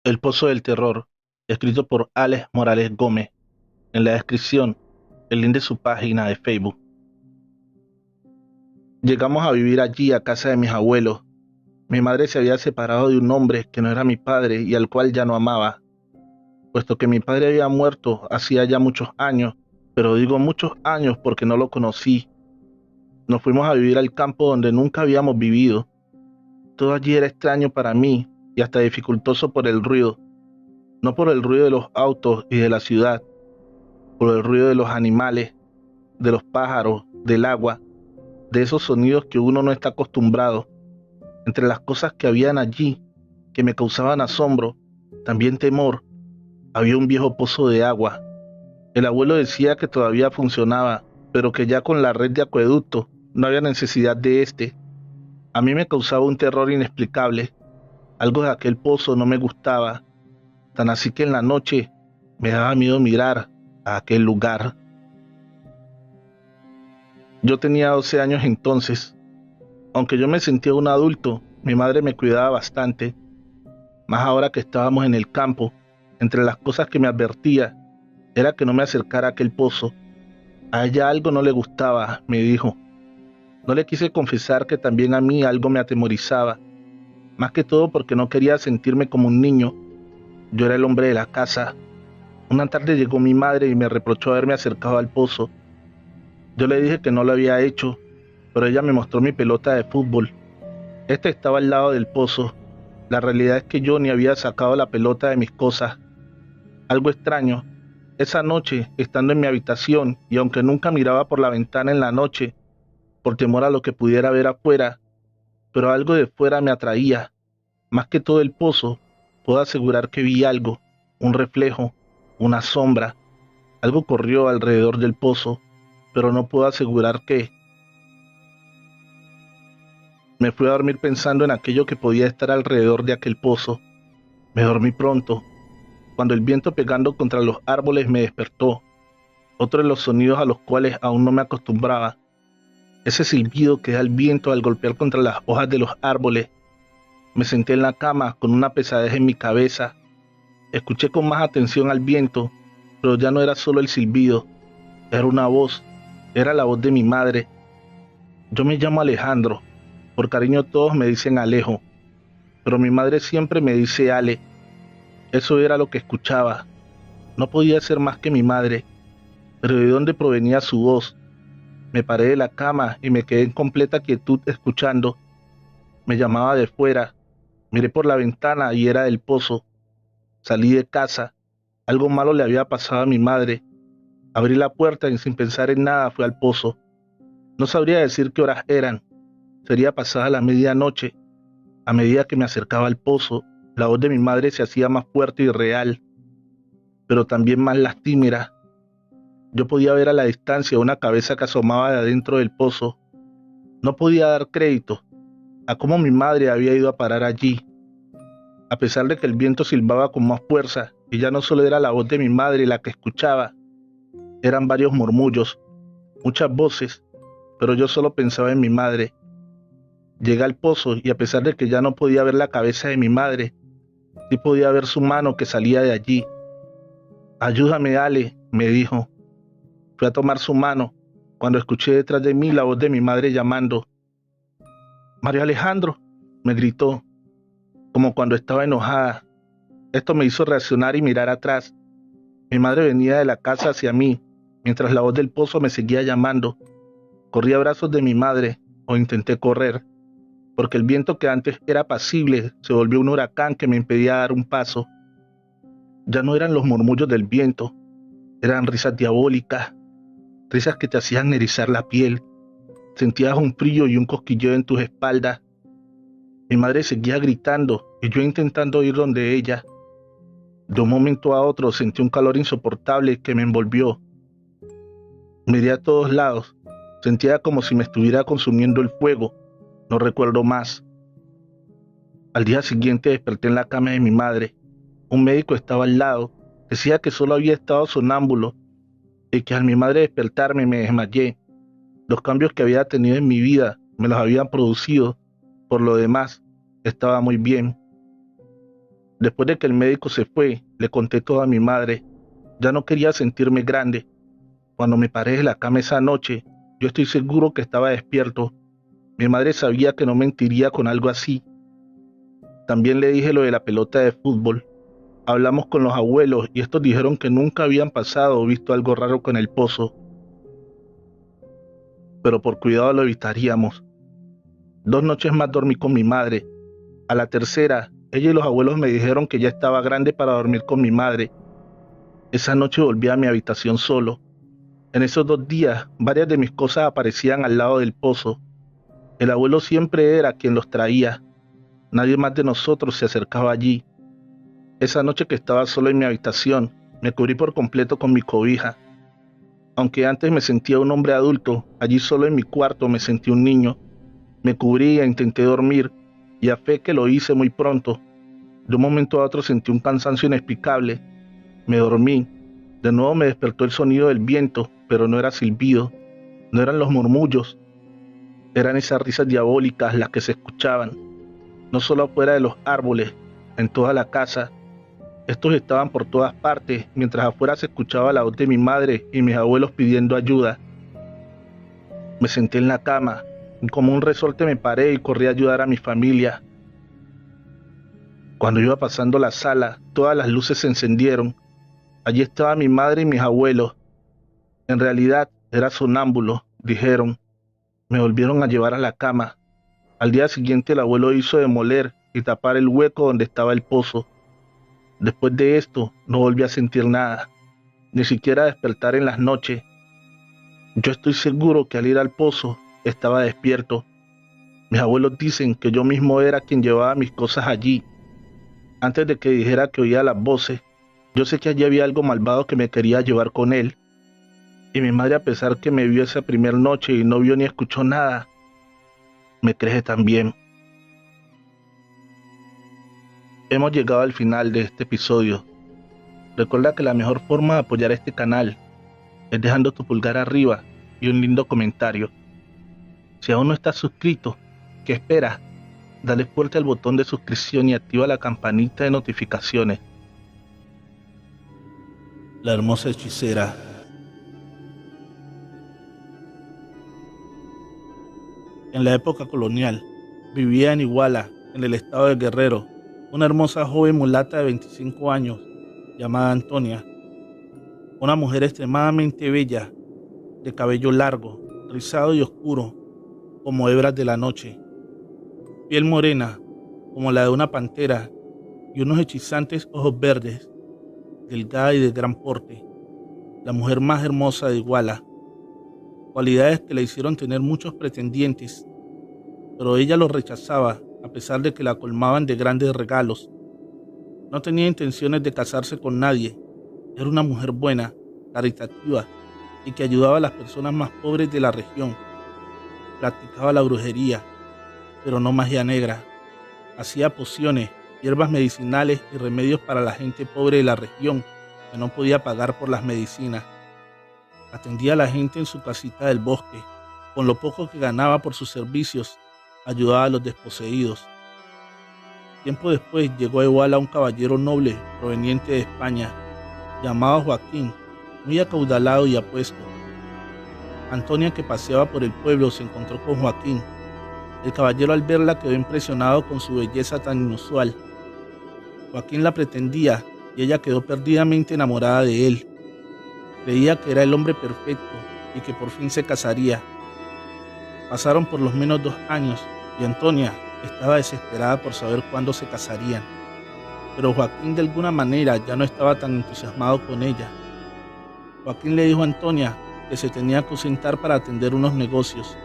El Pozo del Terror, escrito por Alex Morales Gómez. En la descripción, el link de su página de Facebook. Llegamos a vivir allí a casa de mis abuelos. Mi madre se había separado de un hombre que no era mi padre y al cual ya no amaba, puesto que mi padre había muerto hacía ya muchos años, pero digo muchos años porque no lo conocí. Nos fuimos a vivir al campo donde nunca habíamos vivido. Todo allí era extraño para mí y hasta dificultoso por el ruido, no por el ruido de los autos y de la ciudad, por el ruido de los animales, de los pájaros, del agua, de esos sonidos que uno no está acostumbrado. Entre las cosas que habían allí, que me causaban asombro, también temor, había un viejo pozo de agua. El abuelo decía que todavía funcionaba, pero que ya con la red de acueducto no había necesidad de este. A mí me causaba un terror inexplicable. Algo de aquel pozo no me gustaba, tan así que en la noche me daba miedo mirar a aquel lugar. Yo tenía 12 años entonces. Aunque yo me sentía un adulto, mi madre me cuidaba bastante, más ahora que estábamos en el campo. Entre las cosas que me advertía era que no me acercara a aquel pozo. A ella algo no le gustaba, me dijo. No le quise confesar que también a mí algo me atemorizaba, más que todo porque no quería sentirme como un niño. Yo era el hombre de la casa. Una tarde llegó mi madre y me reprochó haberme acercado al pozo. Yo le dije que no lo había hecho, pero ella me mostró mi pelota de fútbol. Este estaba al lado del pozo. La realidad es que yo ni había sacado la pelota de mis cosas. Algo extraño. Esa noche, estando en mi habitación, y aunque nunca miraba por la ventana en la noche, por temor a lo que pudiera ver afuera, pero algo de fuera me atraía. Más que todo el pozo, puedo asegurar que vi algo, un reflejo, una sombra. Algo corrió alrededor del pozo, pero no puedo asegurar qué. Me fui a dormir pensando en aquello que podía estar alrededor de aquel pozo. Me dormí pronto, cuando el viento pegando contra los árboles me despertó, otro de los sonidos a los cuales aún no me acostumbraba, ese silbido que da el viento al golpear contra las hojas de los árboles. Me senté en la cama con una pesadez en mi cabeza, escuché con más atención al viento, pero ya no era solo el silbido, era una voz, era la voz de mi madre. Yo me llamo Alejandro, por cariño todos me dicen Alejo, pero mi madre siempre me dice Ale. Eso era lo que escuchaba, no podía ser más que mi madre. Pero ¿de dónde provenía su voz? Me paré de la cama y me quedé en completa quietud escuchando. Me llamaba de fuera. Miré por la ventana y era del pozo. Salí de casa. Algo malo le había pasado a mi madre. Abrí la puerta y sin pensar en nada fui al pozo. No sabría decir qué horas eran. Sería pasada la medianoche. A medida que me acercaba al pozo, la voz de mi madre se hacía más fuerte y real, pero también más lastimera. Yo podía ver a la distancia una cabeza que asomaba de adentro del pozo. No podía dar crédito a cómo mi madre había ido a parar allí. A pesar de que el viento silbaba con más fuerza, y ya no solo era la voz de mi madre la que escuchaba, eran varios murmullos, muchas voces, pero yo solo pensaba en mi madre. Llegué al pozo y a pesar de que ya no podía ver la cabeza de mi madre, sí podía ver su mano que salía de allí. Ayúdame, Ale, me dijo. Fui a tomar su mano, cuando escuché detrás de mí la voz de mi madre llamando. Mario Alejandro, me gritó, como cuando estaba enojada. Esto me hizo reaccionar y mirar atrás. Mi madre venía de la casa hacia mí, mientras la voz del pozo me seguía llamando. Corrí a brazos de mi madre, o intenté correr, porque el viento que antes era apacible se volvió un huracán que me impedía dar un paso. Ya no eran los murmullos del viento, eran risas diabólicas, risas que te hacían erizar la piel. Sentías un frío y un cosquilleo en tus espaldas. Mi madre seguía gritando y yo intentando ir donde ella. De un momento a otro sentí un calor insoportable que me envolvió. Miré a todos lados, sentía como si me estuviera consumiendo el fuego. No recuerdo más. Al día siguiente desperté en la cama de mi madre. Un médico estaba al lado. Decía que solo había estado sonámbulo y que al mi madre despertarme me desmayé. Los cambios que había tenido en mi vida me los habían producido. Por lo demás, estaba muy bien. Después de que el médico se fue, le conté todo a mi madre. Ya no quería sentirme grande. Cuando me paré de la cama esa noche, yo estoy seguro que estaba despierto. Mi madre sabía que no mentiría con algo así. También le dije lo de la pelota de fútbol. Hablamos con los abuelos y estos dijeron que nunca habían pasado o visto algo raro con el pozo, pero por cuidado lo evitaríamos. 2 noches más dormí con mi madre. A la tercera, ella y los abuelos me dijeron que ya estaba grande para dormir con mi madre. Esa noche volví a mi habitación solo. En esos 2 días, varias de mis cosas aparecían al lado del pozo. El abuelo siempre era quien los traía. Nadie más de nosotros se acercaba allí. Esa noche que estaba solo en mi habitación, me cubrí por completo con mi cobija. Aunque antes me sentía un hombre adulto, allí solo en mi cuarto me sentí un niño. Me cubrí e intenté dormir, y a fe que lo hice muy pronto. De un momento a otro sentí un cansancio inexplicable. Me dormí. De nuevo me despertó el sonido del viento, pero no era silbido, no eran los murmullos, eran esas risas diabólicas las que se escuchaban, no solo afuera de los árboles, en toda la casa. Estos estaban por todas partes, mientras afuera se escuchaba la voz de mi madre y mis abuelos pidiendo ayuda. Me senté en la cama, y como un resorte me paré y corrí a ayudar a mi familia. Cuando iba pasando la sala, todas las luces se encendieron. Allí estaba mi madre y mis abuelos. En realidad era sonámbulo, dijeron. Me volvieron a llevar a la cama. Al día siguiente el abuelo hizo demoler y tapar el hueco donde estaba el pozo. Después de esto no volví a sentir nada, ni siquiera despertar en las noches. Yo estoy seguro que al ir al pozo estaba despierto. Mis abuelos dicen que yo mismo era quien llevaba mis cosas allí. Antes de que dijera que oía las voces, yo sé que allí había algo malvado que me quería llevar con él. Y mi madre, a pesar que me vio esa primera noche y no vio ni escuchó nada, me cree también. Hemos llegado al final de este episodio. Recuerda que la mejor forma de apoyar este canal es dejando tu pulgar arriba y un lindo comentario. Si aún no estás suscrito, ¿qué esperas? Dale fuerte al botón de suscripción y activa la campanita de notificaciones. La hermosa hechicera. En la época colonial, vivía en Iguala, en el estado de Guerrero, una hermosa joven mulata de 25 años, llamada Antonia. Una mujer extremadamente bella, de cabello largo, rizado y oscuro, como hebras de la noche, piel morena, como la de una pantera, y unos hechizantes ojos verdes, delgada y de gran porte, la mujer más hermosa de Iguala, cualidades que le hicieron tener muchos pretendientes, pero ella los rechazaba a pesar de que la colmaban de grandes regalos. No tenía intenciones de casarse con nadie, era una mujer buena, caritativa y que ayudaba a las personas más pobres de la región. Practicaba la brujería, pero no magia negra. Hacía pociones, hierbas medicinales y remedios para la gente pobre de la región que no podía pagar por las medicinas. Atendía a la gente en su casita del bosque. Con lo poco que ganaba por sus servicios, ayudaba a los desposeídos. Tiempo después llegó a Iguala un caballero noble proveniente de España, llamado Joaquín, muy acaudalado y apuesto. Antonia, que paseaba por el pueblo, se encontró con Joaquín. El caballero, al verla, quedó impresionado con su belleza tan inusual. Joaquín la pretendía y ella quedó perdidamente enamorada de él. Creía que era el hombre perfecto y que por fin se casaría. Pasaron por lo menos 2 años y Antonia estaba desesperada por saber cuándo se casarían. Pero Joaquín de alguna manera ya no estaba tan entusiasmado con ella. Joaquín le dijo a Antonia que se tenía que ausentar para atender unos negocios.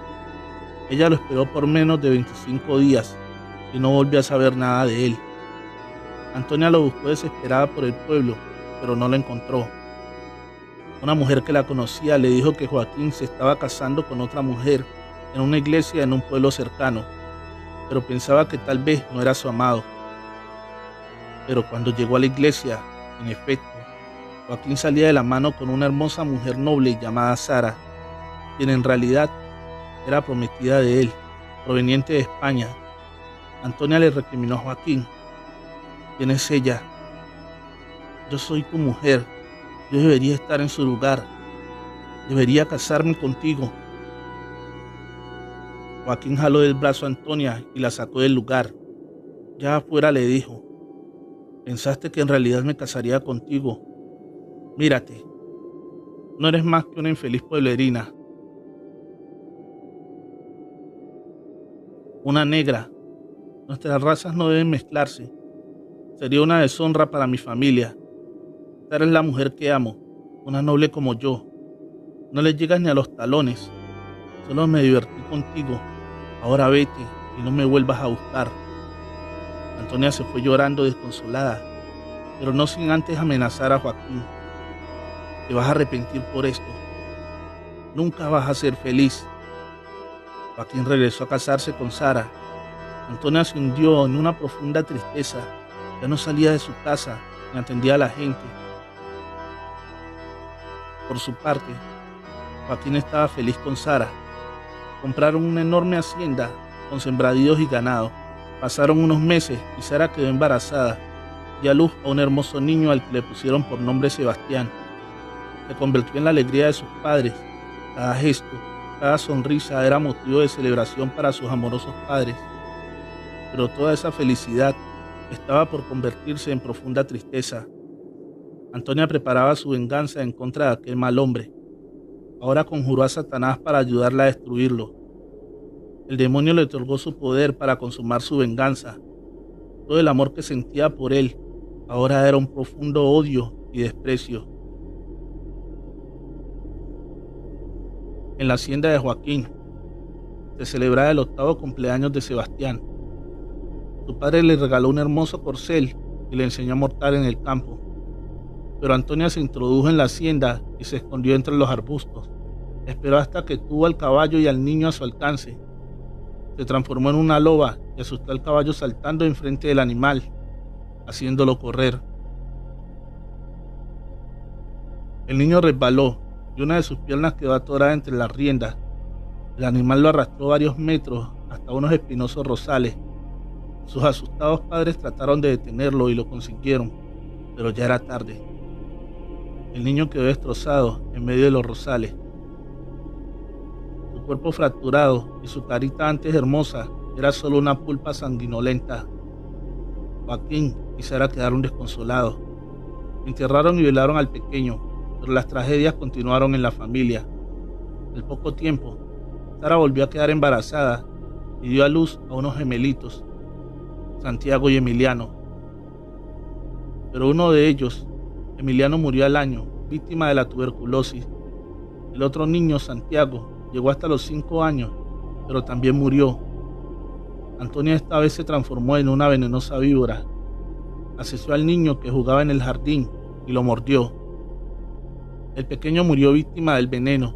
Ella lo esperó por menos de 25 días y no volvió a saber nada de él. Antonia lo buscó desesperada por el pueblo, pero no lo encontró. Una mujer que la conocía le dijo que Joaquín se estaba casando con otra mujer en una iglesia en un pueblo cercano, pero pensaba que tal vez no era su amado. Pero cuando llegó a la iglesia, en efecto, Joaquín salía de la mano con una hermosa mujer noble llamada Sara, quien en realidad era prometida de él, proveniente de España. Antonia le recriminó a Joaquín. ¿Quién es ella? Yo soy tu mujer. Yo debería estar en su lugar. Debería casarme contigo. Joaquín jaló del brazo a Antonia y la sacó del lugar. Ya afuera le dijo: pensaste que en realidad me casaría contigo. Mírate, no eres más que una infeliz pueblerina. Una negra. Nuestras razas no deben mezclarse. Sería una deshonra para mi familia. Esta eres la mujer que amo, una noble como yo. No le llegas ni a los talones. Solo me divertí contigo. Ahora vete y no me vuelvas a buscar. Antonia se fue llorando desconsolada, pero no sin antes amenazar a Joaquín. Te vas a arrepentir por esto. Nunca vas a ser feliz. Joaquín regresó a casarse con Sara. Antonia se hundió en una profunda tristeza. Ya no salía de su casa ni atendía a la gente. Por su parte, Joaquín estaba feliz con Sara. Compraron una enorme hacienda con sembradíos y ganado. Pasaron unos meses y Sara quedó embarazada. Dio a luz a un hermoso niño al que le pusieron por nombre Sebastián. Se convirtió en la alegría de sus padres. Cada gesto, cada sonrisa era motivo de celebración para sus amorosos padres. Pero toda esa felicidad estaba por convertirse en profunda tristeza. Antonia preparaba su venganza en contra de aquel mal hombre. Ahora conjuró a Satanás para ayudarla a destruirlo. El demonio le otorgó su poder para consumar su venganza. Todo el amor que sentía por él ahora era un profundo odio y desprecio. En la hacienda de Joaquín se celebraba el 8º cumpleaños de Sebastián. Su padre le regaló un hermoso corcel y le enseñó a montar en el campo. Pero Antonia se introdujo en la hacienda y se escondió entre los arbustos. Esperó hasta que tuvo al caballo y al niño a su alcance. Se transformó en una loba y asustó al caballo saltando enfrente del animal, haciéndolo correr. El niño resbaló y una de sus piernas quedó atorada entre las riendas. El animal lo arrastró varios metros hasta unos espinosos rosales. Sus asustados padres trataron de detenerlo y lo consiguieron, pero ya era tarde. El niño quedó destrozado en medio de los rosales. Su cuerpo fracturado y su carita antes hermosa era solo una pulpa sanguinolenta. Joaquín y Sara quedaron desconsolados. Enterraron y velaron al pequeño, pero las tragedias continuaron en la familia. Al poco tiempo, Sara volvió a quedar embarazada y dio a luz a unos gemelitos, Santiago y Emiliano. Pero uno de ellos, Emiliano, murió al año, víctima de la tuberculosis. El otro niño, Santiago, llegó hasta los 5 años, pero también murió. Antonia esta vez se transformó en una venenosa víbora. Asesinó al niño que jugaba en el jardín y lo mordió. El pequeño murió víctima del veneno.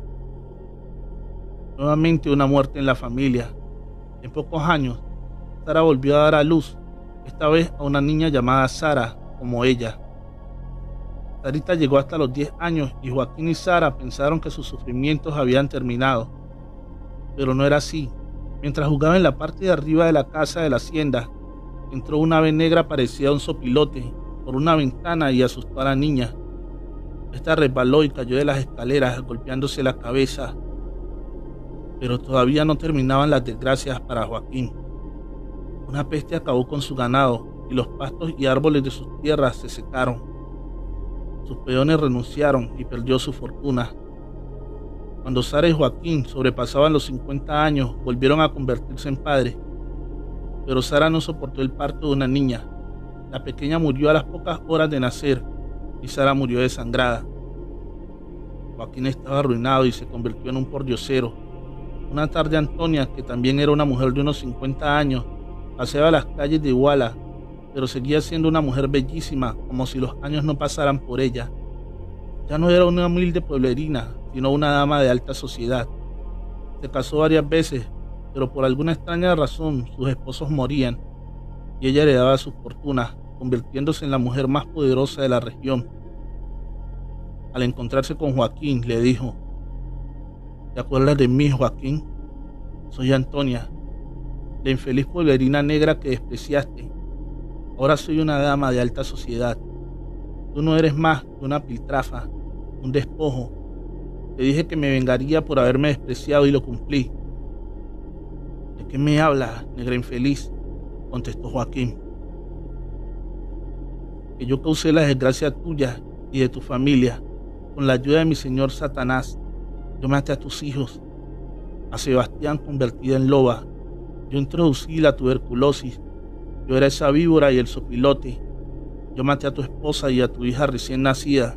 Nuevamente una muerte en la familia. En pocos años, Sara volvió a dar a luz, esta vez a una niña llamada Sara, como ella. Sarita llegó hasta los 10 años y Joaquín y Sara pensaron que sus sufrimientos habían terminado. Pero no era así. Mientras jugaba en la parte de arriba de la casa de la hacienda, entró una ave negra parecida a un sopilote por una ventana y asustó a la niña. Esta resbaló y cayó de las escaleras golpeándose la cabeza. Pero todavía no terminaban las desgracias para Joaquín. Una peste acabó con su ganado y los pastos y árboles de sus tierras se secaron. Sus peones renunciaron y perdió su fortuna. Cuando Sara y Joaquín sobrepasaban los 50 años, volvieron a convertirse en padres. Pero Sara no soportó el parto de una niña. La pequeña murió a las pocas horas de nacer y Sara murió desangrada. Joaquín estaba arruinado y se convirtió en un pordiosero. Una tarde Antonia, que también era una mujer de unos 50 años, paseaba las calles de Iguala, pero seguía siendo una mujer bellísima, como si los años no pasaran por ella. Ya no era una humilde pueblerina, sino una dama de alta sociedad. Se casó varias veces, pero por alguna extraña razón sus esposos morían, y ella heredaba sus fortunas, convirtiéndose en la mujer más poderosa de la región. Al encontrarse con Joaquín, le dijo: ¿te acuerdas de mí, Joaquín? Soy Antonia, la infeliz pueblerina negra que despreciaste. Ahora soy una dama de alta sociedad. Tú no eres más que una piltrafa, un despojo. Te dije que me vengaría por haberme despreciado y lo cumplí. ¿De qué me hablas, negra infeliz?, contestó Joaquín. Que yo causé la desgracia tuya y de tu familia. Con la ayuda de mi señor Satanás, yo maté a tus hijos, a Sebastián convertida en loba. Yo introducí la tuberculosis. Yo era esa víbora y el sopilote. Yo maté a tu esposa y a tu hija recién nacida.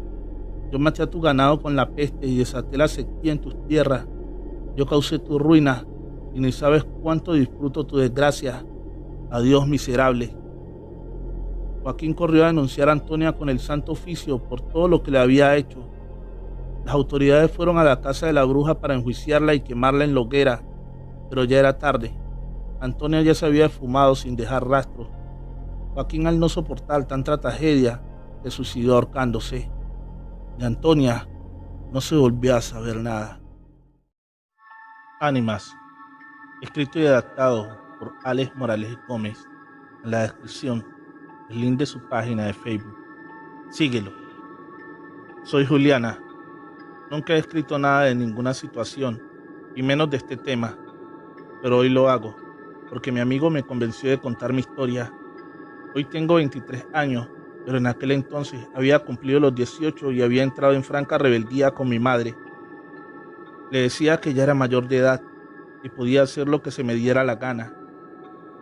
Yo maté a tu ganado con la peste y desaté la sequía en tus tierras. Yo causé tu ruina y ni sabes cuánto disfruto tu desgracia. Adiós, miserable. Joaquín corrió a denunciar a Antonia con el Santo Oficio por todo lo que le había hecho. Las autoridades fueron a la casa de la bruja para enjuiciarla y quemarla en la hoguera, pero ya era tarde. Antonia ya se había esfumado sin dejar rastro. Joaquín, al no soportar tanta tragedia, se suicidó ahorcándose. De Antonia no se volvió a saber nada. Ánimas, escrito y adaptado por Alex Morales Gómez. En la descripción, el link de su página de Facebook. Síguelo. Soy Juliana. Nunca he escrito nada de ninguna situación, y menos de este tema, pero hoy lo hago, porque mi amigo me convenció de contar mi historia. Hoy tengo 23 años, pero en aquel entonces había cumplido los 18 y había entrado en franca rebeldía con mi madre. Le decía que ya era mayor de edad y podía hacer lo que se me diera la gana.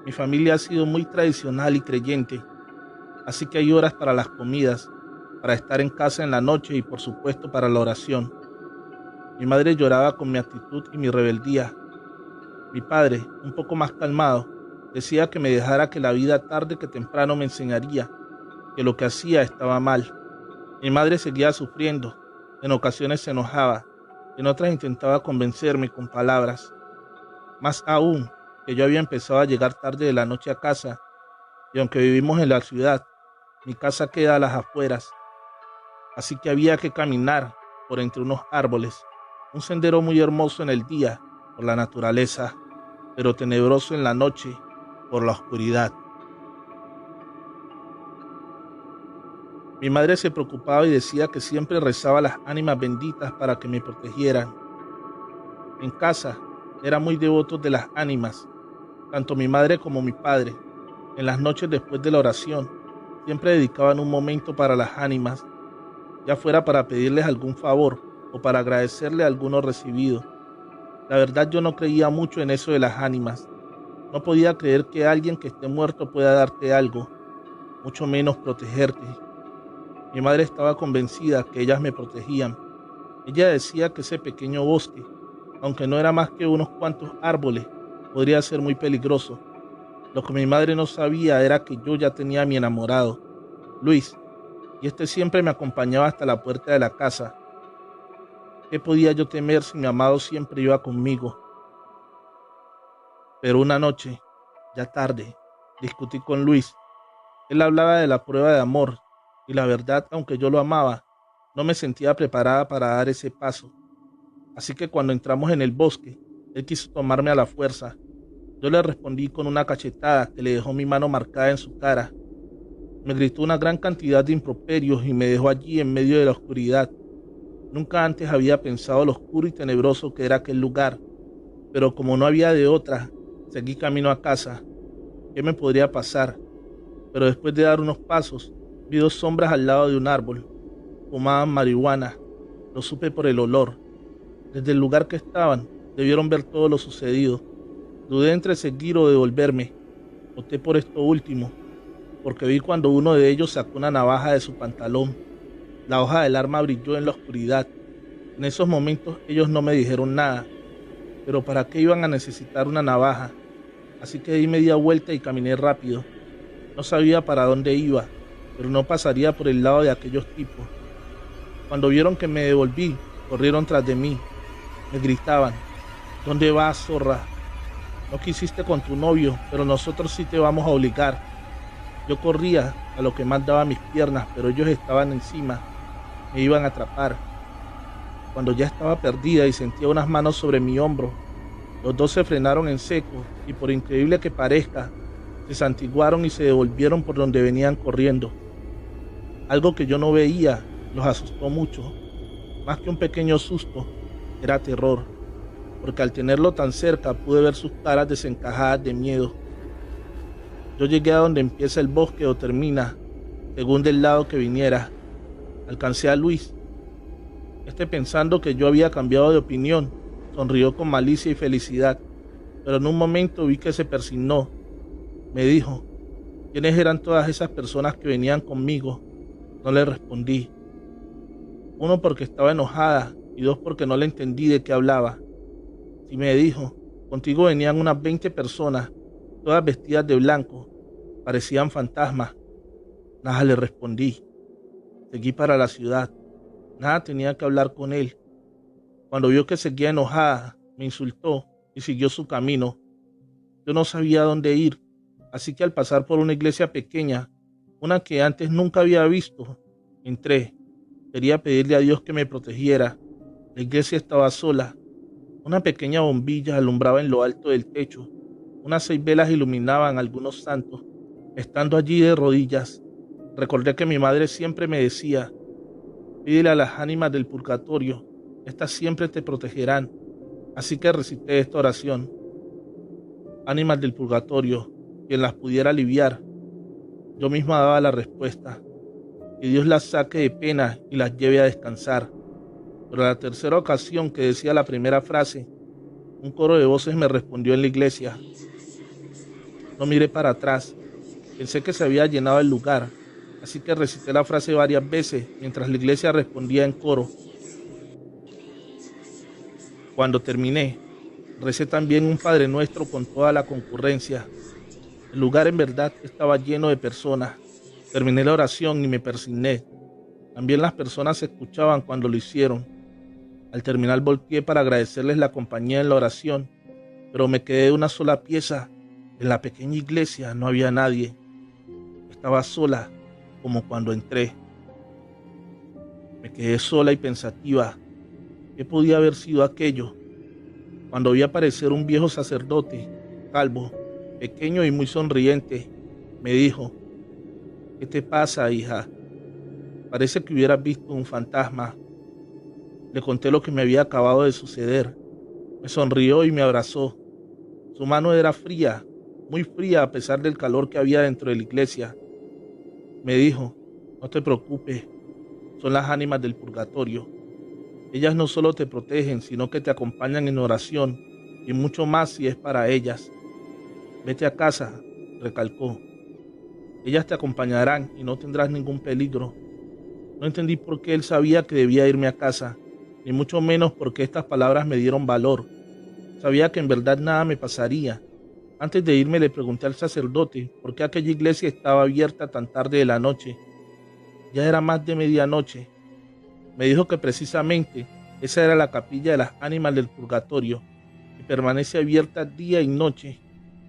Mi familia ha sido muy tradicional y creyente, así que hay horas para las comidas, para estar en casa en la noche y por supuesto para la oración. Mi madre lloraba con mi actitud y mi rebeldía. Mi padre, un poco más calmado, decía que me dejara, que la vida tarde que temprano me enseñaría que lo que hacía estaba mal. Mi madre seguía sufriendo, en ocasiones se enojaba, en otras intentaba convencerme con palabras. Más aún, que yo había empezado a llegar tarde de la noche a casa, y aunque vivimos en la ciudad, mi casa queda a las afueras, así que había que caminar por entre unos árboles, un sendero muy hermoso en el día por la naturaleza, pero tenebroso en la noche por la oscuridad. Mi madre se preocupaba y decía que siempre rezaba a las ánimas benditas para que me protegieran. En casa eran muy devotos de las ánimas, tanto mi madre como mi padre. En las noches después de la oración, siempre dedicaban un momento para las ánimas, ya fuera para pedirles algún favor o para agradecerle alguno recibido. La verdad, yo no creía mucho en eso de las ánimas. No podía creer que alguien que esté muerto pueda darte algo, mucho menos protegerte. Mi madre estaba convencida que ellas me protegían. Ella decía que ese pequeño bosque, aunque no era más que unos cuantos árboles, podría ser muy peligroso. Lo que mi madre no sabía era que yo ya tenía a mi enamorado, Luis, y este siempre me acompañaba hasta la puerta de la casa. ¿Qué podía yo temer si mi amado siempre iba conmigo? Pero una noche, ya tarde, discutí con Luis. Él hablaba de la prueba de amor, y la verdad, aunque yo lo amaba, no me sentía preparada para dar ese paso. Así que cuando entramos en el bosque, él quiso tomarme a la fuerza. Yo le respondí con una cachetada que le dejó mi mano marcada en su cara. Me gritó una gran cantidad de improperios y me dejó allí en medio de la oscuridad. Nunca antes había pensado lo oscuro y tenebroso que era aquel lugar, pero como no había de otra, seguí camino a casa. ¿Qué me podría pasar? Pero después de dar unos pasos, vi dos sombras al lado de un árbol. Fumaban marihuana. Lo supe por el olor. Desde el lugar que estaban, debieron ver todo lo sucedido. Dudé entre seguir o devolverme. Opté por esto último, porque vi cuando uno de ellos sacó una navaja de su pantalón. La hoja del arma brilló en la oscuridad. En esos momentos ellos no me dijeron nada, pero ¿para qué iban a necesitar una navaja? Así que di media vuelta y caminé rápido. No sabía para dónde iba, pero no pasaría por el lado de aquellos tipos. Cuando vieron que me devolví, corrieron tras de mí. Me gritaban: ¿dónde vas, zorra? No quisiste con tu novio, pero nosotros sí te vamos a obligar. Yo corría a lo que más daba mis piernas, pero ellos estaban encima. Me iban a atrapar. Cuando ya estaba perdida y sentía unas manos sobre mi hombro, los dos se frenaron en seco y, por increíble que parezca, Se santiguaron y se devolvieron por donde venían corriendo. Algo que yo no veía los asustó mucho. Más que un pequeño susto, era terror, porque al tenerlo tan cerca pude ver sus caras desencajadas de miedo. Yo llegué a donde empieza el bosque o termina, según del lado que viniera. Alcancé a Luis. Pensando que yo había cambiado de opinión, sonrió con malicia y felicidad, pero en un momento vi que se persignó. Me dijo, ¿quiénes eran todas esas personas que venían conmigo? No le respondí. Uno, porque estaba enojada, y dos, porque no le entendí de qué hablaba. Sí, me dijo, contigo venían unas 20 personas, todas vestidas de blanco, parecían fantasmas. Nada, le respondí. Seguí para la ciudad. Nada, tenía que hablar con él. Cuando vio que seguía enojada, me insultó y siguió su camino. Yo no sabía dónde ir, así que al pasar por una iglesia pequeña, una que antes nunca había visto, entré. Quería pedirle a Dios que me protegiera. La iglesia estaba sola. Una pequeña bombilla alumbraba en lo alto del techo. Unas 6 velas iluminaban algunos santos. Estando allí de rodillas, recordé que mi madre siempre me decía, pídele a las ánimas del purgatorio, estas siempre te protegerán. Así que recité esta oración. Ánimas del purgatorio, quien las pudiera aliviar. Yo misma daba la respuesta. Que Dios las saque de pena y las lleve a descansar. Pero a la tercera ocasión que decía la primera frase, un coro de voces me respondió en la iglesia. No miré para atrás. Pensé que se había llenado el lugar, así que recité la frase varias veces mientras la iglesia respondía en coro. Cuando terminé, recé también un Padre Nuestro con toda la concurrencia. El lugar en verdad estaba lleno de personas. Terminé la oración y me persigné. También las personas se escuchaban cuando lo hicieron. Al terminar volteé para agradecerles la compañía en la oración, pero me quedé de una sola pieza. En la pequeña iglesia no había nadie. Estaba sola, como cuando entré. Me quedé sola y pensativa. ¿Qué podía haber sido aquello? Cuando vi aparecer un viejo sacerdote, calvo, pequeño y muy sonriente, me dijo, ¿qué te pasa, hija? Parece que hubieras visto un fantasma. Le conté lo que me había acabado de suceder. Me sonrió y me abrazó. Su mano era fría, muy fría a pesar del calor que había dentro de la iglesia. Me dijo, no te preocupes, son las ánimas del purgatorio. Ellas no solo te protegen, sino que te acompañan en oración y mucho más si es para ellas. Vete a casa, recalcó. Ellas te acompañarán y no tendrás ningún peligro. No entendí por qué él sabía que debía irme a casa, ni mucho menos porque estas palabras me dieron valor. Sabía que en verdad nada me pasaría. Antes de irme le pregunté al sacerdote por qué aquella iglesia estaba abierta tan tarde de la noche. Ya era más de medianoche. Me dijo que precisamente esa era la capilla de las ánimas del purgatorio, que permanece abierta día y noche,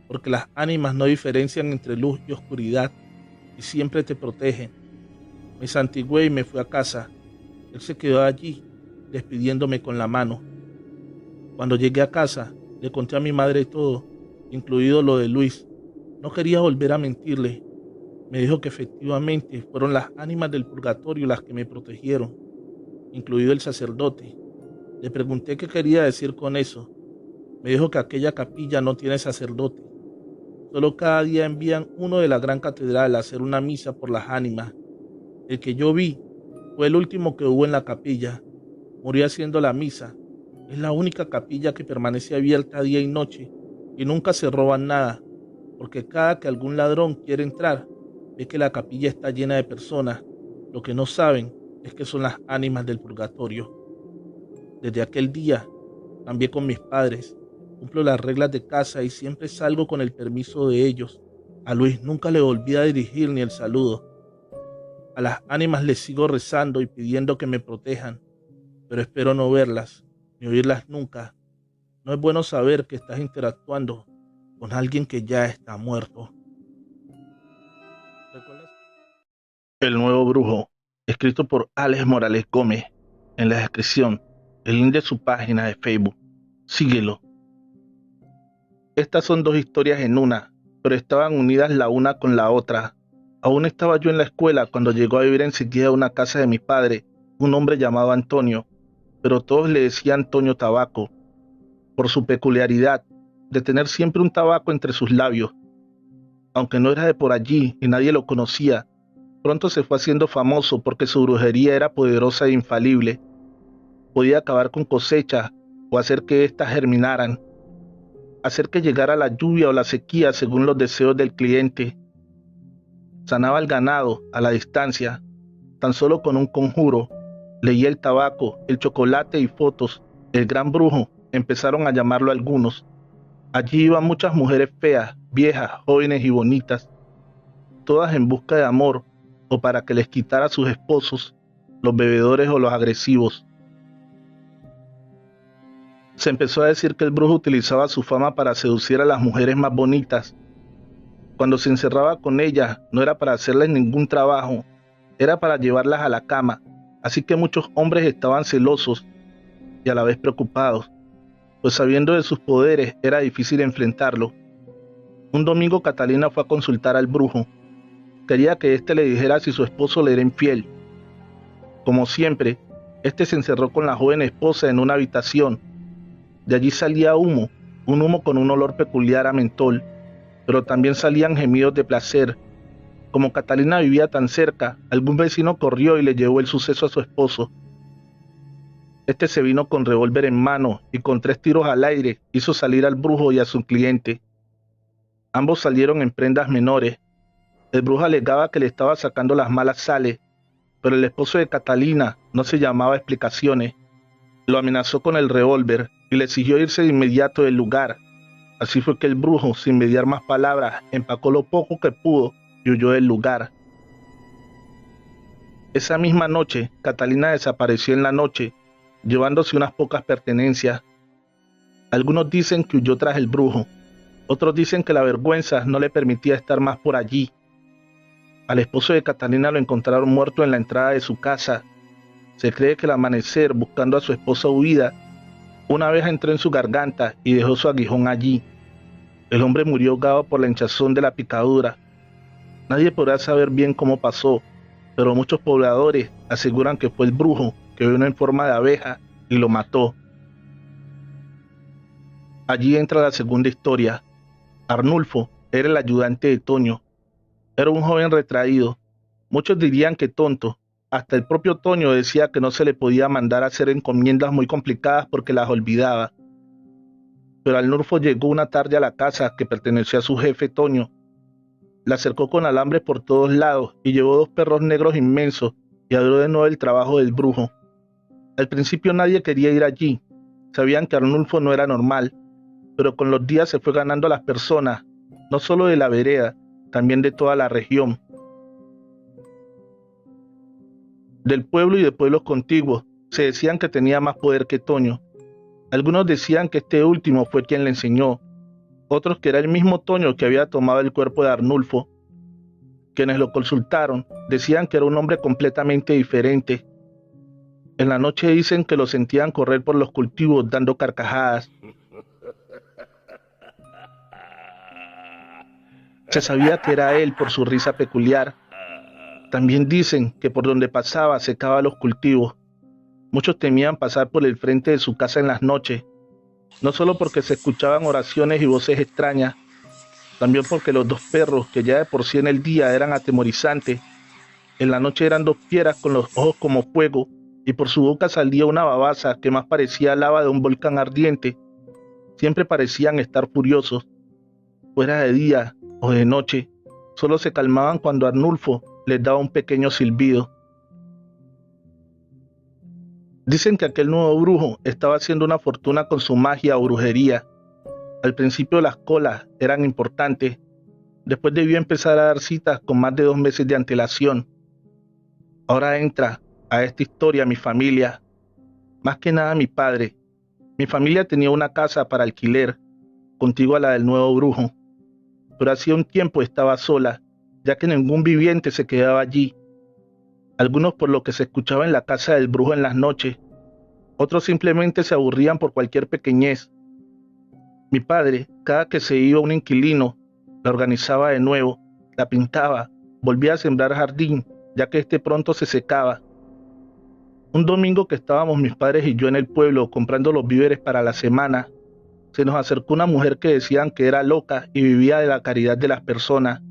porque las ánimas no diferencian entre luz y oscuridad, y siempre te protegen. Me santigué y me fui a casa. Él se quedó allí, despidiéndome con la mano. Cuando llegué a casa, le conté a mi madre todo, incluido lo de Luis. No quería volver a mentirle. Me dijo que efectivamente fueron las ánimas del purgatorio las que me protegieron, incluido el sacerdote. Le pregunté qué quería decir con eso. Me dijo que aquella capilla no tiene sacerdote. Solo cada día envían uno de la gran catedral a hacer una misa por las ánimas. El que yo vi fue el último que hubo en la capilla. Murió haciendo la misa. Es la única capilla que permanece abierta día y noche y nunca se roban nada, porque cada que algún ladrón quiere entrar, ve que la capilla está llena de personas. Lo que no saben es que son las ánimas del purgatorio. Desde aquel día cambié con mis padres, cumplo las reglas de casa y siempre salgo con el permiso de ellos. A Luis nunca le volví a dirigir ni el saludo. A las ánimas les sigo rezando y pidiendo que me protejan, pero espero no verlas ni oírlas nunca. No es bueno saber que estás interactuando con alguien que ya está muerto. ¿Recuerdas? El nuevo brujo, escrito por Alex Morales Gómez. En la descripción, el link de su página de Facebook. Síguelo. Estas son dos historias en una, pero estaban unidas la una con la otra. Aún estaba yo en la escuela cuando llegó a vivir enseguida a una casa de mi padre, un hombre llamado Antonio, pero todos le decían Toño Tabaco, por su peculiaridad de tener siempre un tabaco entre sus labios. Aunque no era de por allí y nadie lo conocía, pronto se fue haciendo famoso porque su brujería era poderosa e infalible. Podía acabar con cosechas o hacer que éstas germinaran, hacer que llegara la lluvia o la sequía según los deseos del cliente. Sanaba el ganado a la distancia, tan solo con un conjuro. Leía el tabaco, el chocolate y fotos. El gran brujo, empezaron a llamarlo algunos. Allí iban muchas mujeres feas, viejas, jóvenes y bonitas, todas en busca de amor o para que les quitara a sus esposos, los bebedores o los agresivos. Se empezó a decir que el brujo utilizaba su fama para seducir a las mujeres más bonitas. Cuando se encerraba con ellas, no era para hacerles ningún trabajo, era para llevarlas a la cama, así que muchos hombres estaban celosos y a la vez preocupados, pues sabiendo de sus poderes era difícil enfrentarlo. Un domingo Catalina fue a consultar al brujo. Quería que éste le dijera si su esposo le era infiel. Como siempre, éste se encerró con la joven esposa en una habitación. De allí salía humo, un humo con un olor peculiar a mentol, pero también salían gemidos de placer. Como Catalina vivía tan cerca, algún vecino corrió y le llevó el suceso a su esposo. Este se vino con revólver en mano y con 3 tiros al aire hizo salir al brujo y a su cliente. Ambos salieron en prendas menores. El brujo alegaba que le estaba sacando las malas sales, pero el esposo de Catalina no se llamaba a explicaciones. Lo amenazó con el revólver y le exigió irse de inmediato del lugar. Así fue que el brujo, sin mediar más palabras, empacó lo poco que pudo y huyó del lugar. Esa misma noche, Catalina desapareció en la noche, llevándose unas pocas pertenencias. Algunos dicen que huyó tras el brujo, otros dicen que la vergüenza no le permitía estar más por allí. Al esposo de Catalina lo encontraron muerto en la entrada de su casa. Se cree que al amanecer, buscando a su esposa huida, una abeja entró en su garganta y dejó su aguijón allí. El hombre murió ahogado por la hinchazón de la picadura. Nadie podrá saber bien cómo pasó, pero muchos pobladores aseguran que fue el brujo que vino en forma de abeja y lo mató. Allí entra la segunda historia. Arnulfo era el ayudante de Toño. Era un joven retraído. Muchos dirían que tonto. Hasta el propio Toño decía que no se le podía mandar a hacer encomiendas muy complicadas porque las olvidaba. Pero Arnulfo llegó una tarde a la casa que pertenecía a su jefe Toño. La cercó con alambre por todos lados y llevó 2 perros negros inmensos y abrió de nuevo el trabajo del brujo. Al principio nadie quería ir allí. Sabían que Arnulfo no era normal, pero con los días se fue ganando a las personas, no solo de la vereda, también de toda la región. Del pueblo y de pueblos contiguos, se decían que tenía más poder que Toño. Algunos decían que este último fue quien le enseñó, otros que era el mismo Toño que había tomado el cuerpo de Arnulfo. Quienes lo consultaron decían que era un hombre completamente diferente. En la noche dicen que lo sentían correr por los cultivos dando carcajadas. Se sabía que era él por su risa peculiar. También dicen que por donde pasaba secaba los cultivos. Muchos temían pasar por el frente de su casa en las noches, no solo porque se escuchaban oraciones y voces extrañas, también porque los 2 perros, que ya de por sí en el día eran atemorizantes, en la noche eran 2 fieras con los ojos como fuego, y por su boca salía una babasa que más parecía lava de un volcán ardiente. Siempre parecían estar furiosos. Fuera de día o de noche, solo se calmaban cuando Arnulfo les daba un pequeño silbido. Dicen que aquel nuevo brujo estaba haciendo una fortuna con su magia o brujería. Al principio las colas eran importantes, después debió empezar a dar citas con más de 2 meses de antelación. Ahora entra a esta historia mi familia, más que nada mi padre. Mi familia tenía una casa para alquiler, contigua a la del nuevo brujo, pero hacía un tiempo estaba sola, ya que ningún viviente se quedaba allí. Algunos por lo que se escuchaba en la casa del brujo en las noches, otros simplemente se aburrían por cualquier pequeñez. Mi padre, cada que se iba un inquilino, La organizaba de nuevo, la pintaba, volvía a sembrar jardín, ya que este pronto se secaba. Un domingo que estábamos mis padres y yo en el pueblo comprando los víveres para la semana, se nos acercó una mujer que decían que era loca y vivía de la caridad de las personas.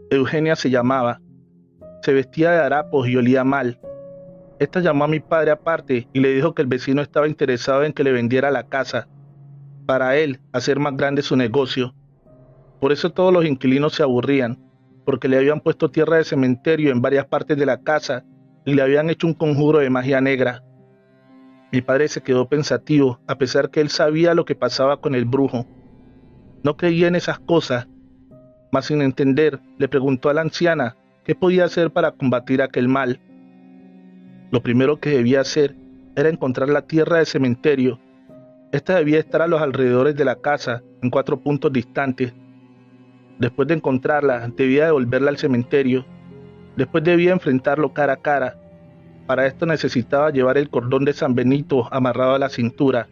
Eugenia se llamaba. Se vestía de harapos y olía mal. Esta llamó a mi padre aparte y le dijo que el vecino estaba interesado en que le vendiera la casa, para él hacer más grande su negocio. Por eso todos los inquilinos se aburrían, porque le habían puesto tierra de cementerio en varias partes de la casa y le habían hecho un conjuro de magia negra. Mi padre se quedó pensativo, a pesar que él sabía lo que pasaba con el brujo. No creía en esas cosas, mas sin entender, le preguntó a la anciana qué podía hacer para combatir aquel mal. Lo primero que debía hacer era encontrar la tierra de cementerio. Esta debía estar a los alrededores de la casa, en 4 puntos distantes. Después de encontrarla, debía devolverla al cementerio. Después debía enfrentarlo cara a cara. Para esto necesitaba llevar el cordón de San Benito amarrado a la cintura.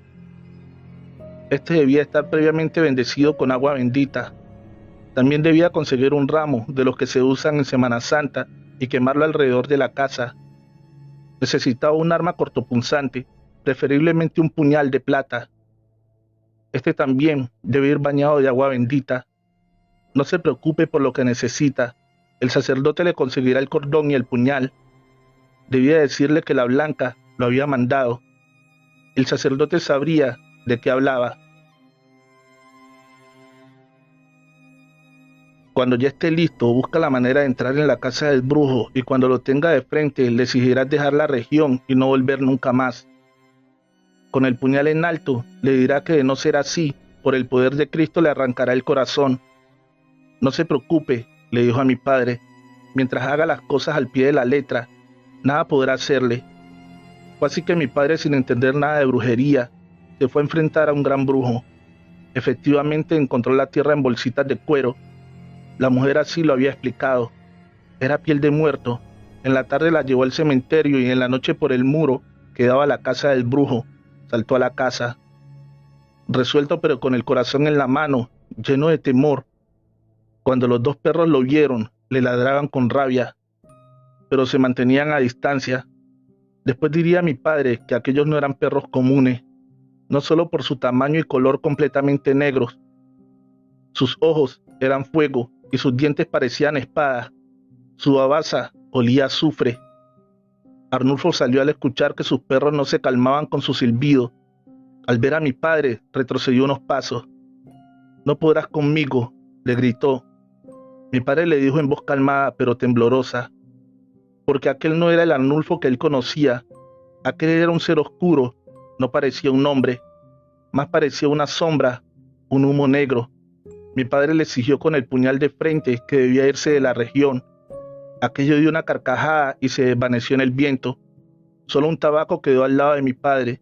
Este debía estar previamente bendecido con agua bendita. También debía conseguir un ramo de los que se usan en Semana Santa y quemarlo alrededor de la casa. Necesitaba un arma cortopunzante, preferiblemente un puñal de plata. Este también debe ir bañado de agua bendita. No se preocupe por lo que necesita. El sacerdote le conseguirá el cordón y el puñal. Debía decirle que la blanca lo había mandado. El sacerdote sabría de qué hablaba. Cuando ya esté listo, busca la manera de entrar en la casa del brujo y cuando lo tenga de frente, le exigirás dejar la región y no volver nunca más. Con el puñal en alto, le dirá que de no ser así, por el poder de Cristo le arrancará el corazón. No se preocupe, le dijo a mi padre, mientras haga las cosas al pie de la letra, nada podrá hacerle. Fue así que mi padre, sin entender nada de brujería, se fue a enfrentar a un gran brujo. Efectivamente encontró la tierra en bolsitas de cuero. La mujer así lo había explicado. Era piel de muerto. En la tarde la llevó al cementerio y en la noche por el muro que daba a la casa del brujo. Saltó a la casa. Resuelto pero con el corazón en la mano, lleno de temor. Cuando los 2 perros lo vieron, le ladraban con rabia, pero se mantenían a distancia. Después diría mi padre que aquellos no eran perros comunes, no solo por su tamaño y color completamente negros. Sus ojos eran fuego y sus dientes parecían espadas. Su babasa olía a azufre. Arnulfo salió al escuchar que sus perros no se calmaban con su silbido. Al ver a mi padre, retrocedió unos pasos. «No podrás conmigo», le gritó. Mi padre le dijo en voz calmada pero temblorosa, porque aquel no era el Arnulfo que él conocía. Aquel era un ser oscuro, no parecía un hombre, más parecía una sombra, un humo negro. Mi padre le exigió con el puñal de frente que debía irse de la región. Aquello dio una carcajada y se desvaneció en el viento. Solo un tabaco quedó al lado de mi padre.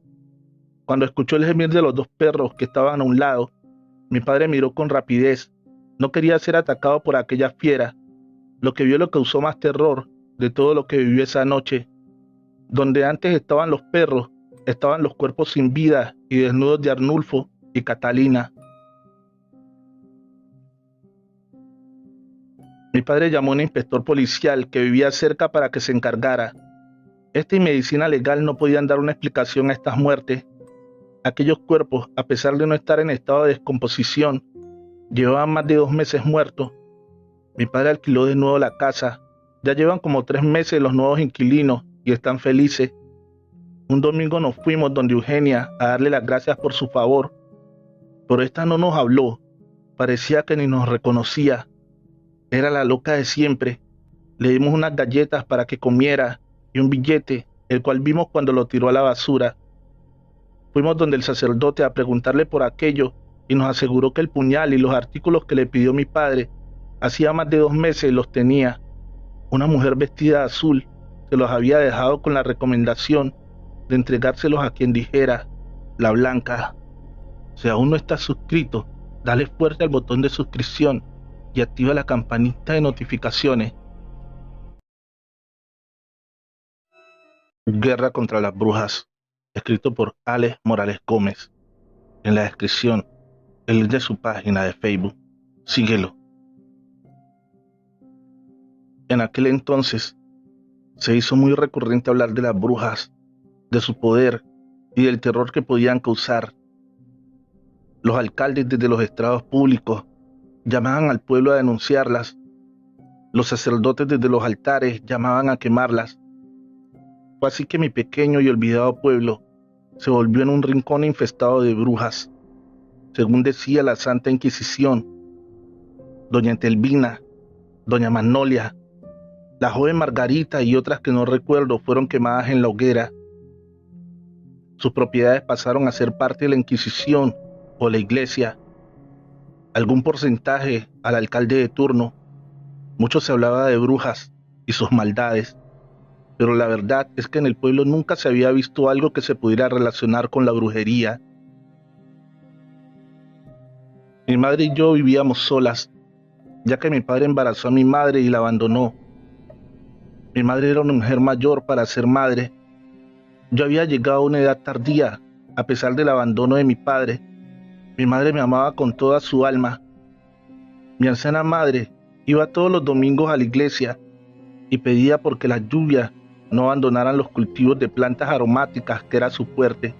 Cuando escuchó el gemir de los 2 perros que estaban a un lado, mi padre miró con rapidez. No quería ser atacado por aquella fiera. Lo que vio lo causó más terror de todo lo que vivió esa noche. Donde antes estaban los perros, estaban los cuerpos sin vida y desnudos de Arnulfo y Catalina. Mi padre llamó a un inspector policial que vivía cerca para que se encargara. Esta y medicina legal no podían dar una explicación a estas muertes. Aquellos cuerpos, a pesar de no estar en estado de descomposición, llevaban más de 2 meses muertos. Mi padre alquiló de nuevo la casa. Ya llevan como 3 meses los nuevos inquilinos y están felices. Un domingo nos fuimos donde Eugenia a darle las gracias por su favor. Pero esta no nos habló. Parecía que ni nos reconocía. Era la loca de siempre. Le dimos unas galletas para que comiera y un billete, el cual vimos cuando lo tiró a la basura. Fuimos donde el sacerdote a preguntarle por aquello y nos aseguró que el puñal y los artículos que le pidió mi padre hacía más de 2 meses los tenía. Una mujer vestida de azul se los había dejado con la recomendación de entregárselos a quien dijera, la blanca. Si aún no estás suscrito, dale fuerte al botón de suscripción y activa la campanita de notificaciones. Guerra contra las brujas, escrito por Alex Morales Gómez. En la descripción, el link de su página de Facebook. síguelo. En aquel entonces se hizo muy recurrente hablar de las brujas, de su poder y del terror que podían causar. Los alcaldes desde los estrados públicos llamaban al pueblo a denunciarlas. Los sacerdotes desde los altares llamaban a quemarlas. Fue así que mi pequeño y olvidado pueblo se volvió en un rincón infestado de brujas, según decía la Santa Inquisición. Doña Telvina, doña Magnolia, la joven Margarita y otras que no recuerdo fueron quemadas en la hoguera. Sus propiedades pasaron a ser parte de la Inquisición o la iglesia. Algún porcentaje al alcalde de turno. Mucho se hablaba de brujas y sus maldades, pero la verdad es que en el pueblo nunca se había visto algo que se pudiera relacionar con la brujería. Mi madre y yo vivíamos solas, ya que mi padre embarazó a mi madre y la abandonó. Mi madre era una mujer mayor para ser madre. Yo había llegado a una edad tardía, a pesar del abandono de mi padre. Mi madre me amaba con toda su alma. Mi anciana madre iba todos los domingos a la iglesia y pedía porque las lluvias no abandonaran los cultivos de plantas aromáticas que era su fuerte,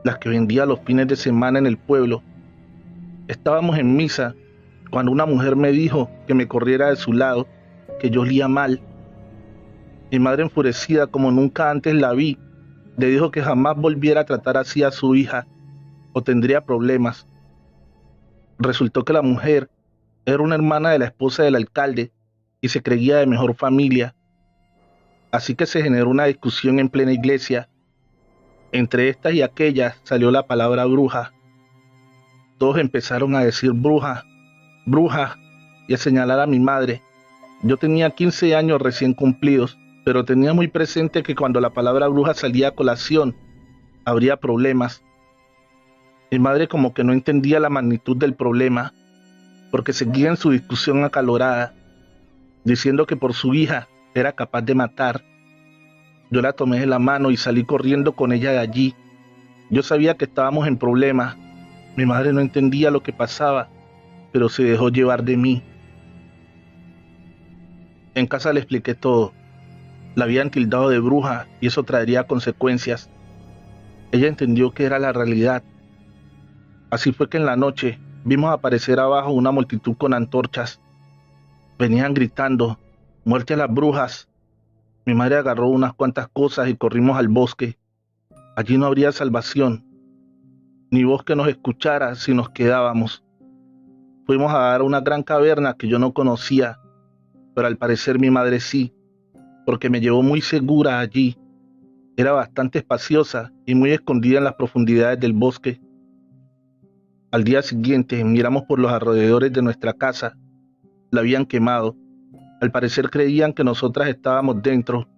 las que vendía los fines de semana en el pueblo. Estábamos en misa cuando una mujer me dijo que me corriera de su lado, que yo olía mal. Mi madre, enfurecida como nunca antes la vi, le dijo que jamás volviera a tratar así a su hija o tendría problemas. Resultó que la mujer era una hermana de la esposa del alcalde y se creía de mejor familia. Así que se generó una discusión en plena iglesia. Entre estas y aquellas salió la palabra bruja. Todos empezaron a decir bruja, bruja, y a señalar a mi madre. Yo tenía 15 años recién cumplidos, pero tenía muy presente que cuando la palabra bruja salía a colación, habría problemas. Mi madre como que no entendía la magnitud del problema, porque seguía en su discusión acalorada, diciendo que por su hija era capaz de matar. Yo la tomé de la mano y salí corriendo con ella de allí. Yo sabía que estábamos en problemas. Mi madre no entendía lo que pasaba, pero se dejó llevar de mí. En casa le expliqué todo. La habían tildado de bruja y eso traería consecuencias. Ella entendió que era la realidad. Así fue que en la noche vimos aparecer abajo una multitud con antorchas. Venían gritando, muerte a las brujas. Mi madre agarró unas cuantas cosas y corrimos al bosque. Allí no habría salvación, ni voz que nos escuchara si nos quedábamos. Fuimos a dar a una gran caverna que yo no conocía, pero al parecer mi madre sí, porque me llevó muy segura allí. Era bastante espaciosa y muy escondida en las profundidades del bosque. Al día siguiente miramos por los alrededores de nuestra casa. La habían quemado. Al parecer creían que nosotras estábamos dentro.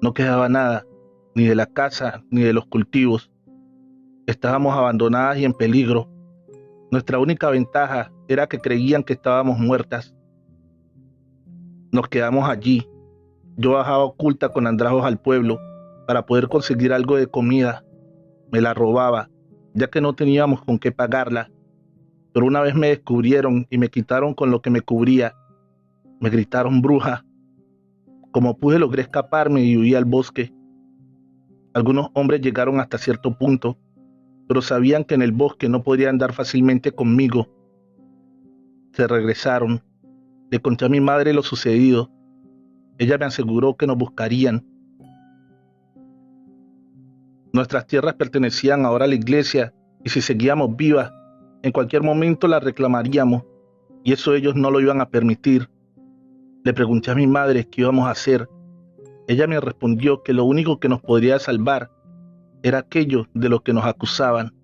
No quedaba nada, ni de la casa ni de los cultivos. Estábamos abandonadas y en peligro. Nuestra única ventaja era que creían que estábamos muertas. Nos quedamos allí. Yo bajaba oculta con andrajos al pueblo para poder conseguir algo de comida. Me la robaba, ya que no teníamos con qué pagarla. Pero una vez me descubrieron y me quitaron con lo que me cubría. Me gritaron bruja. Como pude logré escaparme y huí al bosque. Algunos hombres llegaron hasta cierto punto, pero sabían que en el bosque no podrían andar fácilmente conmigo. Se regresaron. Le conté a mi madre lo sucedido. Ella me aseguró que nos buscarían. Nuestras tierras pertenecían ahora a la iglesia y si seguíamos vivas, en cualquier momento las reclamaríamos y eso ellos no lo iban a permitir. Le pregunté a mi madre qué íbamos a hacer. Ella me respondió que lo único que nos podría salvar era aquello de lo que nos acusaban.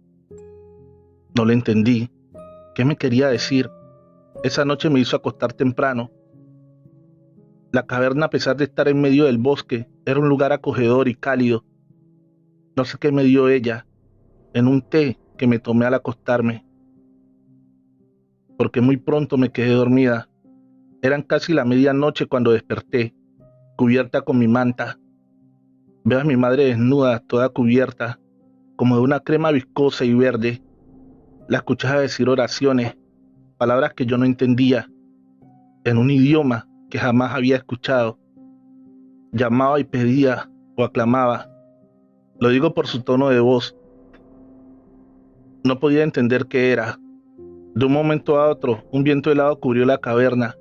No le entendí. ¿Qué me quería decir? Esa noche me hizo acostar temprano. La caverna, a pesar de estar en medio del bosque, era un lugar acogedor y cálido. No sé qué me dio ella, en un té que me tomé al acostarme, porque muy pronto me quedé dormida. Eran casi la medianoche cuando desperté, cubierta con mi manta. Veo a mi madre desnuda, toda cubierta, como de una crema viscosa y verde. La escuchaba decir oraciones. palabras que yo no entendía, en un idioma que jamás había escuchado. Llamaba y pedía o aclamaba. Lo digo por su tono de voz. No podía entender qué era. De un momento a otro, un viento helado cubrió la caverna.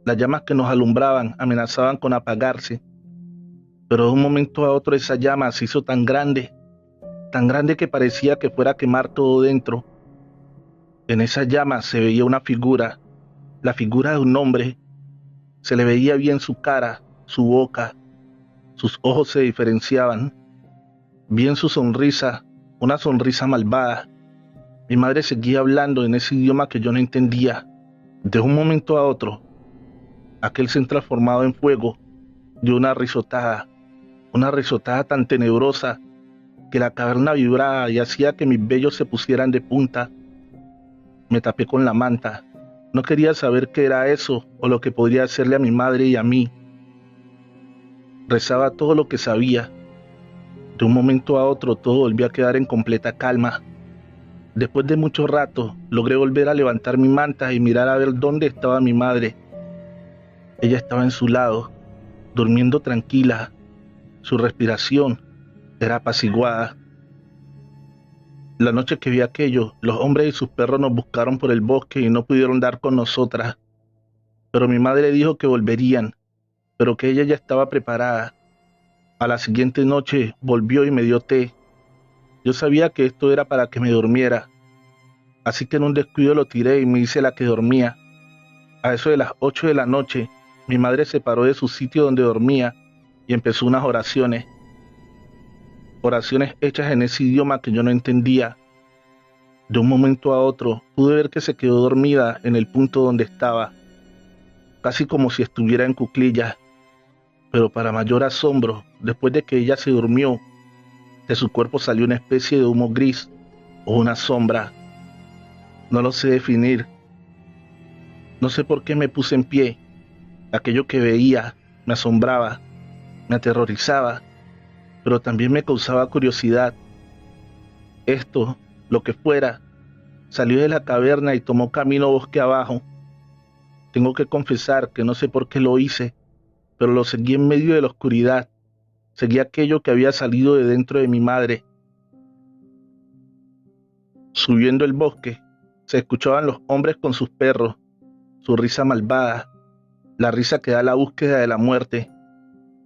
Las llamas que nos alumbraban amenazaban con apagarse. Pero de un momento a otro esa llama se hizo tan grande que parecía que fuera a quemar todo dentro. En esa llama se veía una figura, la figura de un hombre. Se le veía bien su cara, su boca, sus ojos se diferenciaban, bien su sonrisa, una sonrisa malvada. Mi madre seguía hablando en ese idioma que yo no entendía. De un momento a otro, aquel se transformado en fuego, dio una risotada tan tenebrosa que la caverna vibraba y hacía que mis vellos se pusieran de punta. Me tapé con la manta. No quería saber qué era eso o lo que podría hacerle a mi madre y a mí. Rezaba todo lo que sabía. De un momento a otro todo volvió a quedar en completa calma. Después de mucho rato, logré volver a levantar mi manta y mirar a ver dónde estaba mi madre. Ella estaba en su lado, durmiendo tranquila. Su respiración era apaciguada. La noche que vi aquello, los hombres y sus perros nos buscaron por el bosque y no pudieron dar con nosotras. Pero mi madre dijo que volverían, pero que ella ya estaba preparada. A la siguiente noche volvió y me dio té. Yo sabía que esto era para que me durmiera, así que en un descuido lo tiré y me hice la que dormía. A eso de las 8 de la noche, mi madre se paró de su sitio donde dormía y empezó unas oraciones. Oraciones hechas en ese idioma que yo no entendía. De un momento a otro, pude ver que se quedó dormida en el punto donde estaba, casi como si estuviera en cuclillas. Pero para mayor asombro, después de que ella se durmió, de su cuerpo salió una especie de humo gris o una sombra. No lo sé definir. No sé por qué me puse en pie. Aquello que veía me asombraba, me aterrorizaba, pero también me causaba curiosidad. Esto, lo que fuera, salió de la caverna y tomó camino bosque abajo. Tengo que confesar que no sé por qué lo hice, pero lo seguí en medio de la oscuridad. Seguí aquello que había salido de dentro de mi madre. Subiendo el bosque, se escuchaban los hombres con sus perros, su risa malvada, la risa que da la búsqueda de la muerte.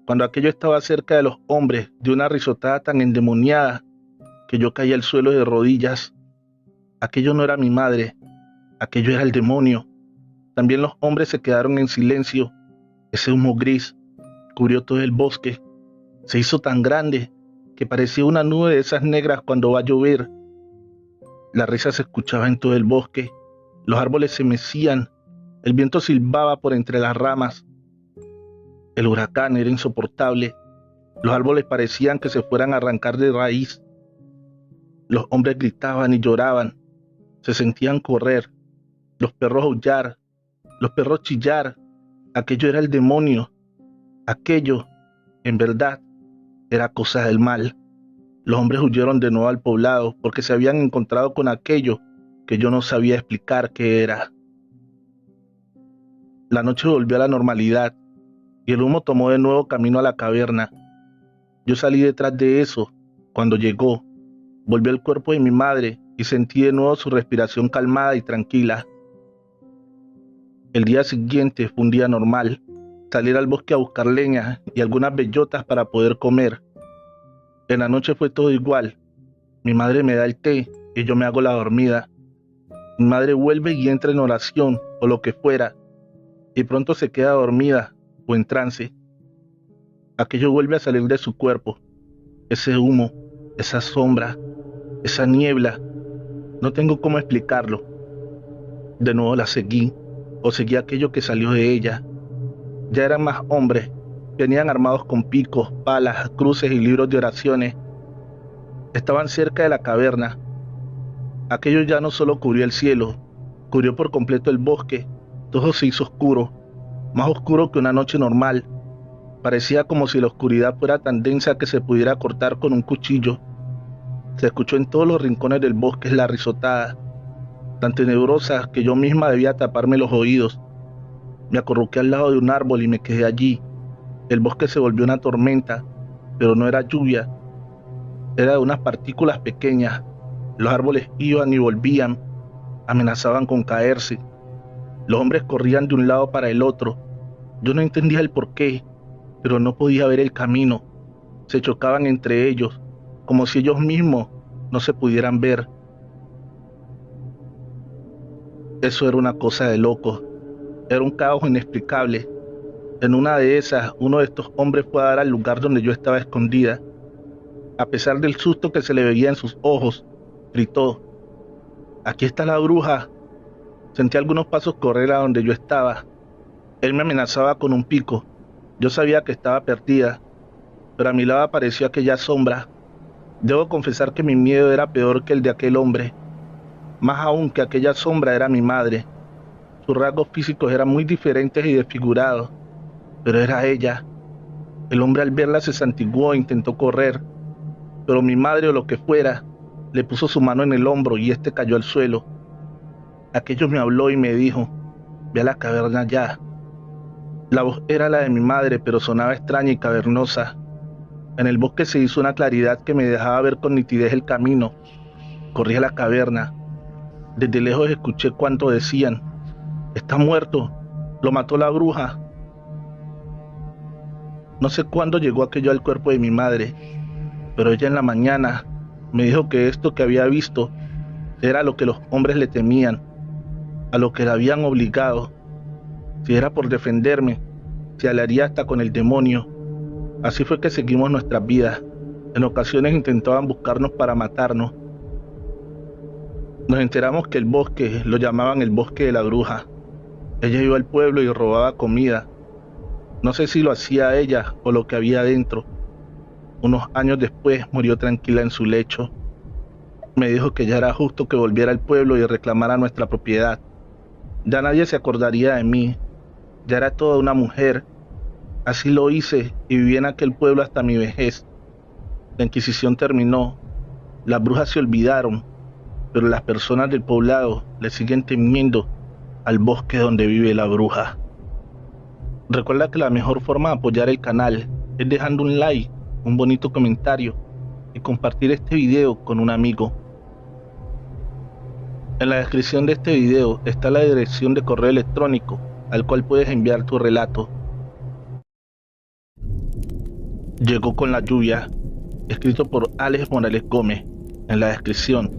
Cuando aquello estaba cerca de los hombres, dio una risotada tan endemoniada que yo caí al suelo de rodillas. Aquello no era mi madre, aquello era el demonio. También los hombres se quedaron en silencio. Ese humo gris cubrió todo el bosque. Se hizo tan grande que parecía una nube de esas negras cuando va a llover. La risa se escuchaba en todo el bosque. Los árboles se mecían. El viento silbaba por entre las ramas. El huracán era insoportable. Los árboles parecían que se fueran a arrancar de raíz. Los hombres gritaban y lloraban. Se sentían correr. Los perros aullar. Los perros chillar. Aquello era el demonio. Aquello, en verdad, era cosa del mal. Los hombres huyeron de nuevo al poblado porque se habían encontrado con aquello que yo no sabía explicar qué era. La noche volvió a la normalidad y el humo tomó de nuevo camino a la caverna. Yo salí detrás de eso. Cuando llegó, volvió el cuerpo de mi madre y sentí de nuevo su respiración calmada y tranquila. El día siguiente fue un día normal. Salir al bosque a buscar leña y algunas bellotas para poder comer. En la noche fue todo igual. Mi madre me da el té y yo me hago la dormida. Mi madre vuelve y entra en oración o lo que fuera, y pronto se queda dormida o en trance. Aquello vuelve a salir de su cuerpo. Ese humo, esa sombra, esa niebla. No tengo cómo explicarlo. De nuevo la seguí, o seguí aquello que salió de ella. Ya eran más hombres. Venían armados con picos, palas, cruces y libros de oraciones. Estaban cerca de la caverna. Aquello ya no solo cubrió el cielo, cubrió por completo el bosque. Todo se hizo oscuro, más oscuro que una noche normal. Parecía como si la oscuridad fuera tan densa que se pudiera cortar con un cuchillo. Se escuchó en todos los rincones del bosque la risotada. tan tenebrosa que yo misma debía taparme los oídos. Me acurruqué al lado de un árbol y me quedé allí. El bosque se volvió una tormenta, pero no era lluvia, era de unas partículas pequeñas. Los árboles iban y volvían, amenazaban con caerse. Los hombres corrían de un lado para el otro. Yo no entendía el porqué, pero no podía ver el camino. Se chocaban entre ellos, como si ellos mismos no se pudieran ver. Eso era una cosa de locos. Era un caos inexplicable. En una de esas, uno de estos hombres fue a dar al lugar donde yo estaba escondida. A pesar del susto que se le veía en sus ojos, gritó: «¡Aquí está la bruja!». Sentí algunos pasos correr a donde yo estaba. Él me amenazaba con un pico. Yo sabía que estaba perdida, pero a mi lado apareció aquella sombra. Debo confesar que mi miedo era peor que el de aquel hombre. Más aún, que aquella sombra era mi madre. Sus rasgos físicos eran muy diferentes y desfigurados, pero era ella. El hombre al verla se santiguó e intentó correr, pero mi madre, o lo que fuera, le puso su mano en el hombro y este cayó al suelo. Aquello me habló y me dijo: «Ve a la caverna ya». La voz era la de mi madre, pero sonaba extraña y cavernosa. En el bosque se hizo una claridad que me dejaba ver con nitidez el camino. Corrí a la caverna. Desde lejos escuché cuánto decían: «Está muerto, lo mató la bruja». No sé cuándo llegó aquello al cuerpo de mi madre, pero ella en la mañana me dijo que esto que había visto era lo que los hombres le temían, a lo que la habían obligado. Si era por defenderme, se aliaría hasta con el demonio. Así fue que seguimos nuestras vidas. En ocasiones intentaban buscarnos para matarnos. Nos enteramos que el bosque lo llamaban el bosque de la bruja. Ella iba al pueblo y robaba comida. No sé si lo hacía ella o lo que había dentro. Unos años después murió tranquila en su lecho. Me dijo que ya era justo que volviera al pueblo y reclamara nuestra propiedad. Ya nadie se acordaría de mí. Ya era toda una mujer. Así lo hice y viví en aquel pueblo hasta mi vejez. La Inquisición terminó. Las brujas se olvidaron, pero las personas del poblado le siguen temiendo al bosque donde vive la bruja. Recuerda que la mejor forma de apoyar el canal es dejando un like, un bonito comentario y compartir este video con un amigo. En la descripción de este video está la dirección de correo electrónico al cual puedes enviar tu relato. Llegó con la lluvia, escrito por Alex Morales Gómez. En la descripción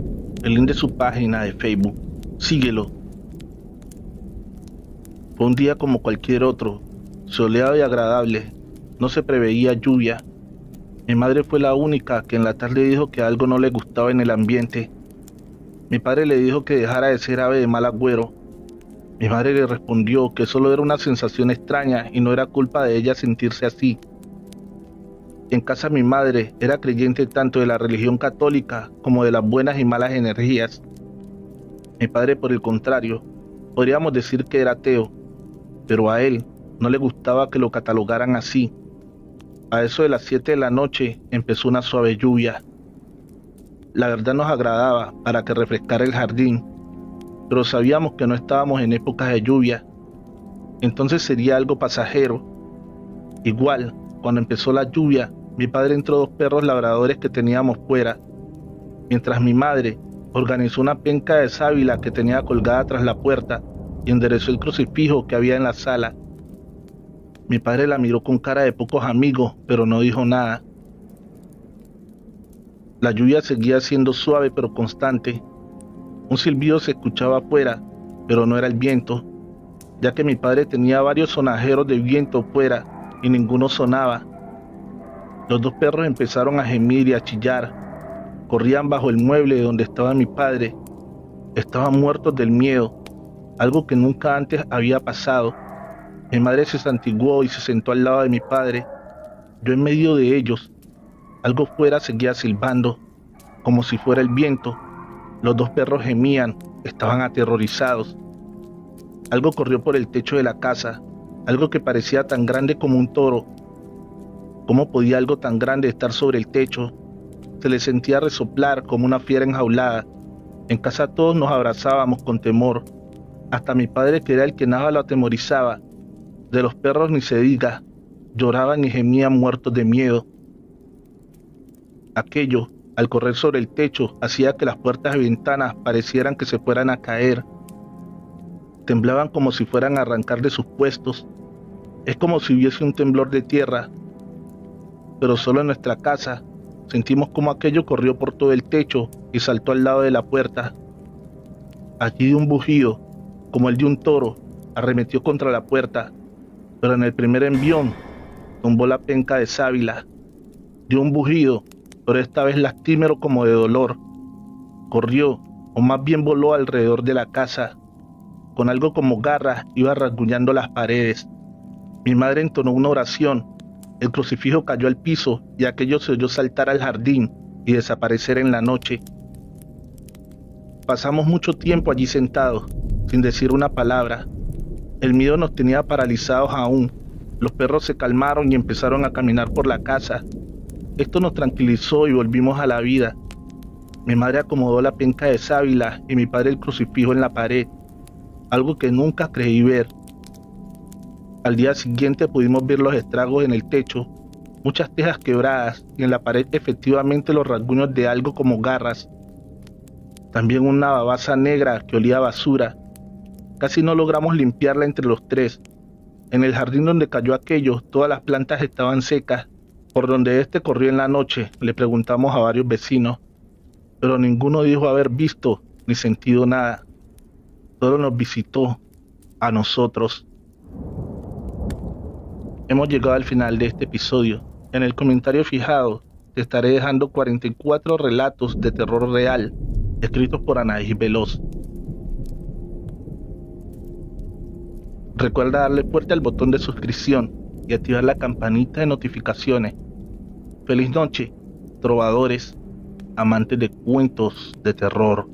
el link de su página de Facebook. Síguelo. Fue un día como cualquier otro, soleado y agradable. No se preveía lluvia. Mi madre fue la única que en la tarde dijo que algo no le gustaba en el ambiente. Mi padre le dijo que dejara de ser ave de mal agüero. Mi madre le respondió que solo era una sensación extraña y no era culpa de ella sentirse así. En casa mi madre era creyente tanto de la religión católica como de las buenas y malas energías. Mi padre, por el contrario, podríamos decir que era ateo, pero a él no le gustaba que lo catalogaran así. A eso de las 7 de la noche empezó una suave lluvia. La verdad nos agradaba para que refrescara el jardín, pero sabíamos que no estábamos en épocas de lluvia, entonces sería algo pasajero. Igual, cuando empezó la lluvia, mi padre entró 2 perros labradores que teníamos fuera, mientras mi madre organizó una penca de sábila que tenía colgada tras la puerta y enderezó el crucifijo que había en la sala. Mi padre la miró con cara de pocos amigos, pero no dijo nada. La lluvia seguía siendo suave pero constante. Un silbido se escuchaba afuera, pero no era el viento, ya que mi padre tenía varios sonajeros de viento fuera y ninguno sonaba. Los 2 perros empezaron a gemir y a chillar. Corrían bajo el mueble donde estaba mi padre. Estaban muertos del miedo, algo que nunca antes había pasado. Mi madre se santiguó y se sentó al lado de mi padre. Yo en medio de ellos. Algo fuera seguía silbando, como si fuera el viento. Los 2 perros gemían, estaban aterrorizados. Algo corrió por el techo de la casa, algo que parecía tan grande como un toro. ¿Cómo podía algo tan grande estar sobre el techo? Se le sentía resoplar como una fiera enjaulada. En casa todos nos abrazábamos con temor, hasta mi padre, que era el que nada lo atemorizaba. De los perros ni se diga, lloraban y gemían muertos de miedo. Aquello, al correr sobre el techo, hacía que las puertas y ventanas parecieran que se fueran a caer. Temblaban como si fueran a arrancar de sus puestos. Es como si hubiese un temblor de tierra, pero solo en nuestra casa. Sentimos como aquello corrió por todo el techo y saltó al lado de la puerta. Allí, de un bujío, como el de un toro, arremetió contra la puerta, pero en el primer envión tumbó la penca de sábila. Dio un bujido, pero esta vez lastimero como de dolor. Corrió, o más bien voló alrededor de la casa. Con algo como garras iba rasguñando las paredes. Mi madre entonó una oración. El crucifijo cayó al piso y aquello se oyó saltar al jardín y desaparecer en la noche. Pasamos mucho tiempo allí sentados, sin decir una palabra. El miedo nos tenía paralizados aún. Los perros se calmaron y empezaron a caminar por la casa. Esto nos tranquilizó y volvimos a la vida. Mi madre acomodó la penca de sábila y mi padre el crucifijo en la pared, algo que nunca creí ver. Al día siguiente pudimos ver los estragos en el techo, muchas tejas quebradas y en la pared efectivamente los rasguños de algo como garras. También una babasa negra que olía a basura. Casi no logramos limpiarla entre los tres. En el jardín donde cayó aquello, todas las plantas estaban secas. Por donde este corrió en la noche, le preguntamos a varios vecinos, pero ninguno dijo haber visto ni sentido nada. Solo nos visitó a nosotros. Hemos llegado al final de este episodio. En el comentario fijado te estaré dejando 44 relatos de terror real, escritos por Anaís Veloz. Recuerda darle fuerte al botón de suscripción y activar la campanita de notificaciones. Feliz noche, trovadores, amantes de cuentos de terror.